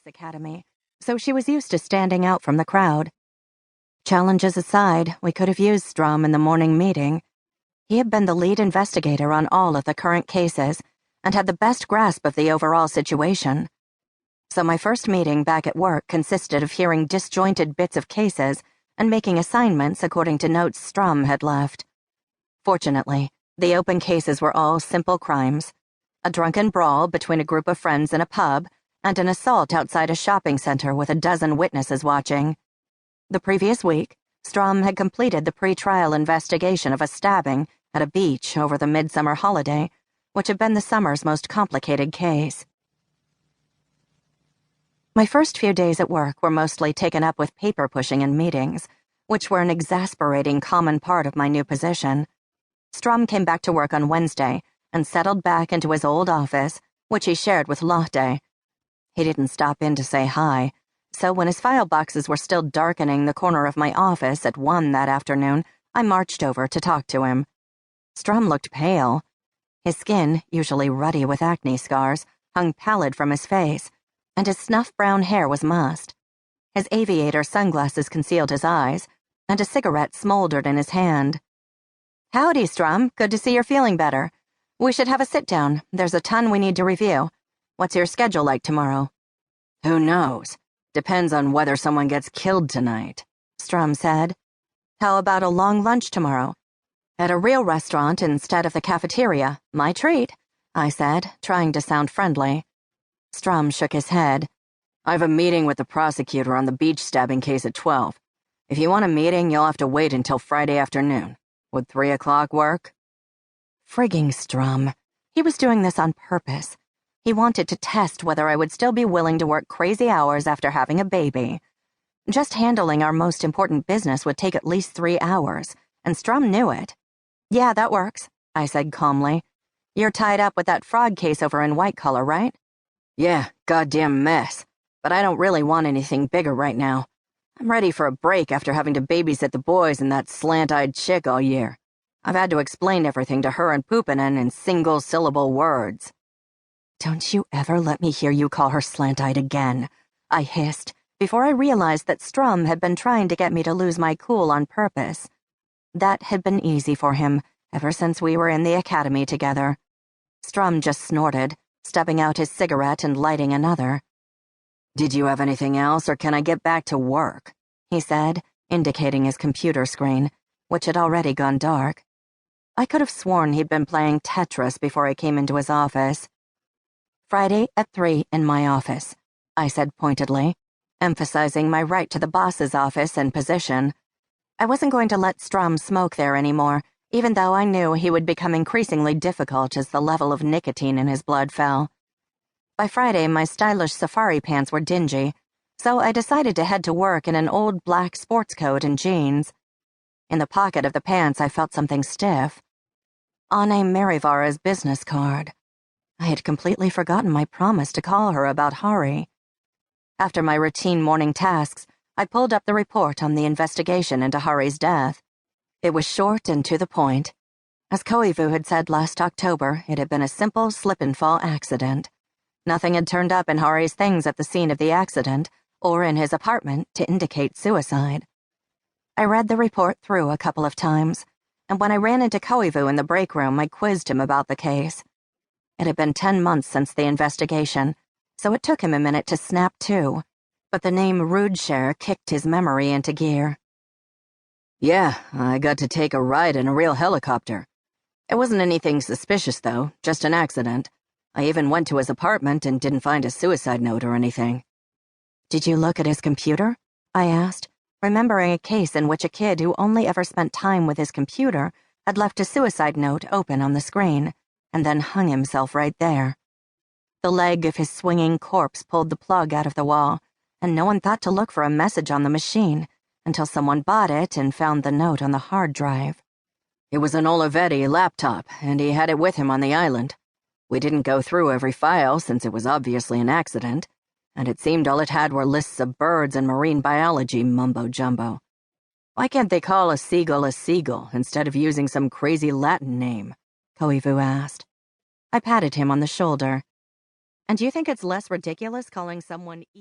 academy, so she was used to standing out from the crowd. Challenges aside, we could have used Strum in the morning meeting. He had been the lead investigator on all of the current cases and had the best grasp of the overall situation. So my first meeting back at work consisted of hearing disjointed bits of cases and making assignments according to notes Strum had left. Fortunately, the open cases were all simple crimes: a drunken brawl between a group of friends in a pub and an assault outside a shopping center with a dozen witnesses watching. The previous week, Strum had completed the pre-trial investigation of a stabbing at a beach over the midsummer holiday, which had been the summer's most complicated case. My first few days at work were mostly taken up with paper pushing and meetings, which were an exasperating common part of my new position. Strum came back to work on Wednesday and settled back into his old office, which he shared with Lotte. He didn't stop in to say hi, so when his file boxes were still darkening the corner of my office at 1 that afternoon, I marched over to talk to him. Strum looked pale. His skin, usually ruddy with acne scars, hung pallid from his face, and his snuff-brown hair was mussed. His aviator sunglasses concealed his eyes, and a cigarette smoldered in his hand. "Howdy, Strum. Good to see you're feeling better. We should have a sit-down. There's a ton we need to review. What's your schedule like tomorrow?" "Who knows? Depends on whether someone gets killed tonight," Strum said. "How about a long lunch tomorrow? At a real restaurant instead of the cafeteria. My treat," I said, trying to sound friendly. Strum shook his head. "I have a meeting with the prosecutor on the beach stabbing case at 12. If you want a meeting, you'll have to wait until Friday afternoon. Would 3 o'clock work?" Frigging Strum. He was doing this on purpose. He wanted to test whether I would still be willing to work crazy hours after having a baby. Just handling our most important business would take at least 3 hours, and Strum knew it. "Yeah, that works," I said calmly. "You're tied up with that fraud case over in White Collar, right?" "Yeah, goddamn mess. But I don't really want anything bigger right now. I'm ready for a break after having to babysit the boys and that slant-eyed chick all year. I've had to explain everything to her and Poopinen in single-syllable words." "Don't you ever let me hear you call her slant-eyed again," I hissed, before I realized that Strum had been trying to get me to lose my cool on purpose. That had been easy for him ever since we were in the academy together. Strum just snorted, stubbing out his cigarette and lighting another. "Did you have anything else, or can I get back to work?" he said, indicating his computer screen, which had already gone dark. I could have sworn he'd been playing Tetris before I came into his office. "Friday at 3 in my office," I said pointedly, emphasizing my right to the boss's office and position. I wasn't going to let Strum smoke there anymore, even though I knew he would become increasingly difficult as the level of nicotine in his blood fell. By Friday, my stylish safari pants were dingy, so I decided to head to work in an old black sports coat and jeans. In the pocket of the pants, I felt something stiff. Anne Marivara's business card. I had completely forgotten my promise to call her about Harri. After my routine morning tasks, I pulled up the report on the investigation into Harri's death. It was short and to the point. As Koivu had said last October, it had been a simple slip-and-fall accident. Nothing had turned up in Harri's things at the scene of the accident or in his apartment to indicate suicide. I read the report through a couple of times, and when I ran into Koivu in the break room, I quizzed him about the case. It had been 10 months since the investigation, so it took him a minute to snap to, but the name Rödskär kicked his memory into gear. "Yeah, I got to take a ride in a real helicopter. It wasn't anything suspicious, though, just an accident. I even went to his apartment and didn't find a suicide note or anything." "Did you look at his computer?" I asked, remembering a case in which a kid who only ever spent time with his computer had left a suicide note open on the screen, and then hung himself right there. The leg of his swinging corpse pulled the plug out of the wall, and no one thought to look for a message on the machine until someone bought it and found the note on the hard drive. "It was an Olivetti laptop, and he had it with him on the island. We didn't go through every file since it was obviously an accident, and it seemed all it had were lists of birds and marine biology mumbo-jumbo. Why can't they call a seagull instead of using some crazy Latin name?" Koivu asked. I patted him on the shoulder. "And you think it's less ridiculous calling someone